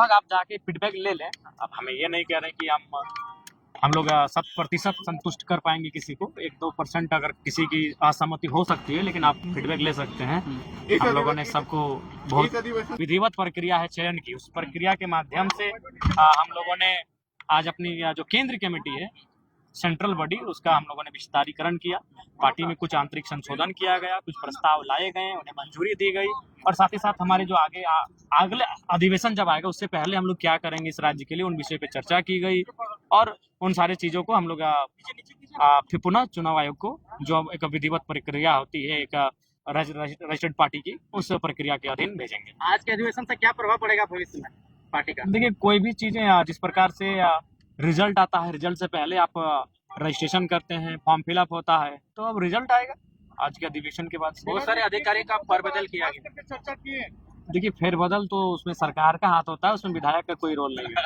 आप जाके फीडबैक ले लें। अब हमें ये नहीं कह रहे कि हम लोग 100% संतुष्ट कर पाएंगे किसी को। 1-2% अगर किसी की असहमति हो सकती है, लेकिन आप फीडबैक ले सकते हैं। हम लोगों ने सबको बहुत विधिवत प्रक्रिया है चयन की, उस प्रक्रिया के माध्यम से हम लोगों ने आज अपनी जो केंद्र कमेटी है, सेंट्रल बॉडी, उसका हम लोगों ने विस्तारीकरण किया। पार्टी में कुछ आंतरिक संशोधन किया गया, कुछ प्रस्ताव लाए गए, उन्हें मंजूरी दी गई, और साथ ही साथ हमारे जो अगले अधिवेशन जब आएगा उससे पहले हम लोग क्या करेंगे इस राज्य के लिए, उन विषय पे चर्चा की गई। और उन सारी चीजों को हम लोग फिर पुनः चुनाव आयोग को, जो एक विधिवत प्रक्रिया होती है एक रजिस्टर्ड पार्टी की, उस प्रक्रिया के अधीन भेजेंगे। आज के अधिवेशन से क्या प्रभाव पड़ेगा भविष्य में पार्टी का? देखिए, कोई भी चीजें जिस प्रकार से रिजल्ट आता है, रिजल्ट से पहले आप रजिस्ट्रेशन करते हैं, फॉर्म फिलअप होता है, तो अब रिजल्ट आएगा आज के अधिवेशन के बाद। बहुत सारे अधिकारियों का फेरबदल किया गया। चर्चा किए। देखिए, फेरबदल तो उसमें सरकार का हाथ होता है, उसमें विधायक का कोई रोल नहीं है।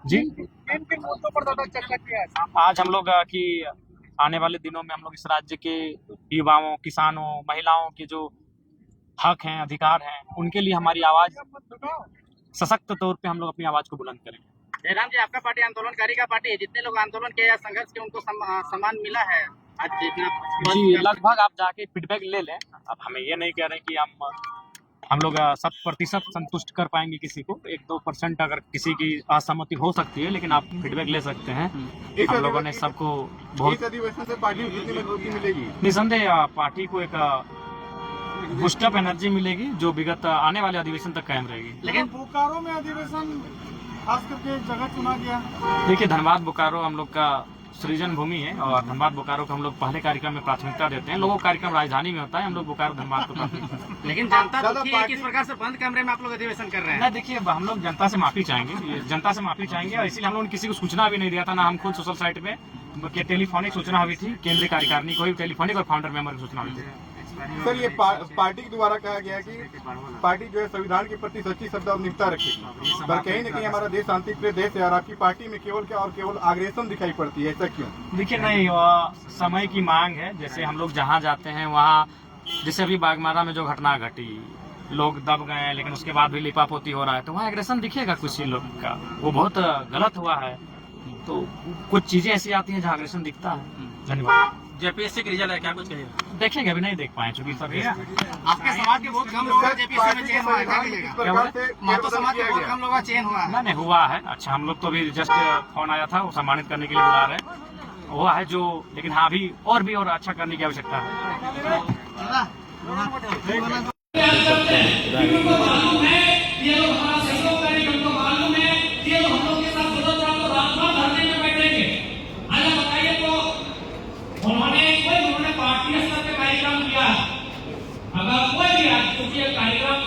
जी, किन मुद्दों पर ज्यादा चर्चा किया है? आज हम लोग की आने वाले दिनों में हम लोग इस राज्य के युवाओं, किसानों, महिलाओं के जो हक हैं, अधिकार हैं, उनके लिए हमारी आवाज सशक्त तौर पे हम लोग अपनी आवाज को बुलंद करेंगे। जयराम जी, आपका पार्टी आंदोलनकारी का पार्टी है, जितने लोग आंदोलन किए या संघर्ष किए उनको सम्मान मिला है आज जितना? जी, लगभग आप जाके फीडबैक ले लें। अब हमें ये नहीं कह रहे कि हम लोग 100% संतुष्ट कर पाएंगे किसी को। 1-2% अगर किसी की असहमति हो सकती है, लेकिन आप फीडबैक ले सकते हैं। हम लोगों ने सबको बहुत अधिवेशन से पार्टी को कितनी मजबूती मिलेगी? निसंदेह पार्टी को एक बूस्टअप एनर्जी मिलेगी, जो विगत आने वाले अधिवेशन तक कायम रहेगी। लेकिन बोकारो में अधिवेशन खास करके जगह चुना गया। देखिए, धनबाद बोकारो हम लोग का सृजन भूमि है, और धनबाद बोकारो को हम लोग पहले कार्यक्रम में प्राथमिकता देते हैं। लोगों का कार्यक्रम राजधानी में होता है, हम लोग बोकारो धनबाद को प्राथमिकता। लेकिन जनता दुखी है, किस प्रकार से बंद कमरे में आप लोग अधिवेशन कर रहे हैं? नहीं, देखिए, हम लोग जनता से माफी चाहेंगे, जनता से माफी चाहेंगे, और इसीलिए हम लोगों ने किसी को सूचना भी नहीं दिया था, ना हम खुद सोशल साइट पे टेलीफोनिक सूचना हुई थी, केंद्रीय कार्यकारिणी को भी टेलीफोनिक और फाउंडर मेंबर की सूचना हुई थी। सर, ये पार्टी के द्वारा कहा गया कि पार्टी जो है संविधान के प्रति सच्ची श्रद्धा और निष्ठा रखेगी, पर कहीं न कहीं हमारा देश शांति प्रिय देश है, और आपकी पार्टी में केवल आग्रेसन दिखाई पड़ती है, ऐसा क्यों? देखिए, नहीं, समय की मांग है। जैसे हम लोग जहाँ जाते हैं वहाँ, जैसे अभी बागमारा में जो घटना घटी, लोग दब गए, लेकिन उसके बाद भी लिपापोती हो रहा है, तो वहाँ एग्रेशन दिखेगा कुछ लोग का, वो बहुत गलत हुआ है। तो कुछ चीजें ऐसी आती हैं जहाँ एग्रेशन दिखता है। धन्यवाद। जेपीएससी की रिजल्ट है, क्या कुछ कहिएगा? देखेंगे, अभी नहीं देख पाए चूंकि सभी आपके समाज के बहुत कम लोगों का जेपीएससी में चयन हुआ है, क्या मिलेगा? महतो समाज के बहुत कम लोगों का चयन हुआ है। नहीं, हुआ है। अच्छा, हम लोग तो अभी जस्ट फोन आया था, वो सम्मानित करने के लिए बुला रहे हैं, हुआ है जो, लेकिन हाँ, अभी और अच्छा करने की आवश्यकता है। उन्होंने पार्टी स्तर पे कार्यक्रम किया। अगर कोई भी क्योंकि ये कार्यक्रम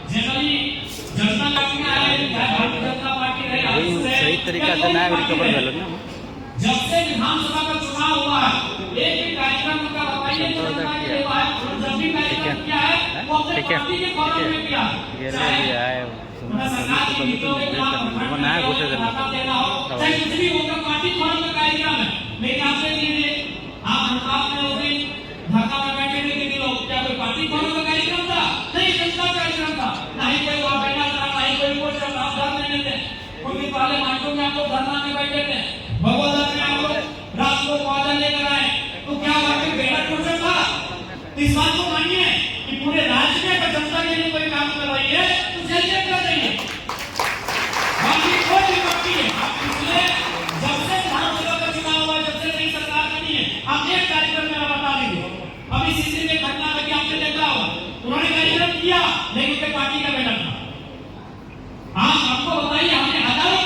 जनरली जनता पार्टी में आए, भारतीय जनता पार्टी रहे, सही तरीका से ना रिकवर कर लो ना। जब से विधानसभा का चुनाव हुआ, एक भी कार्यक्रम का बताइए जब भी कार्यक्रम किया है वो अपने पार्टी के फॉर्म में किया। ये ले आए सरकार की नीतियों के खिलाफ ना घोषणा देना हो, चाहे कुछ भी होगा, पार्टी फॉर्म में कार्यक्रम है। लेकिन आपसे आप हड़ताल में उस दिन ढाका में बैठे थे कितने लोग? क्या कोई पार्टी फॉर्म का कार्यक्रम था? नहीं, जनता का कार्यक्रम था। नहीं कोई वहाँ बैठा था, नहीं कोई पोस्टर, आप धरने में थे। कुछ दिन पहले मांडू में आप लोग धरना में बैठे थे, भगवदर में आप लोग रात को वादन लेकर आए, तो क्या वाकई बेहतर पोस्टर था? इस बात को मानिए कि पूरे राज्य में अगर जनता के लिए कोई काम कर रही है तो सेलिब्रेट कर रही है। बाकी कोई भी पार्टी है, आप पिछले जब से विधानसभा का चुनाव हुआ, जब से नई सरकार बनी है, आप एक कार्यक्रम मेरा बता दीजिए। अभी सीसी में घटना लगी, आपने देखा होगा, उन्होंने कार्यक्रम किया लेकिन उसके पार्टी का बैनर था। आप हमको बताइए, हमने हजारों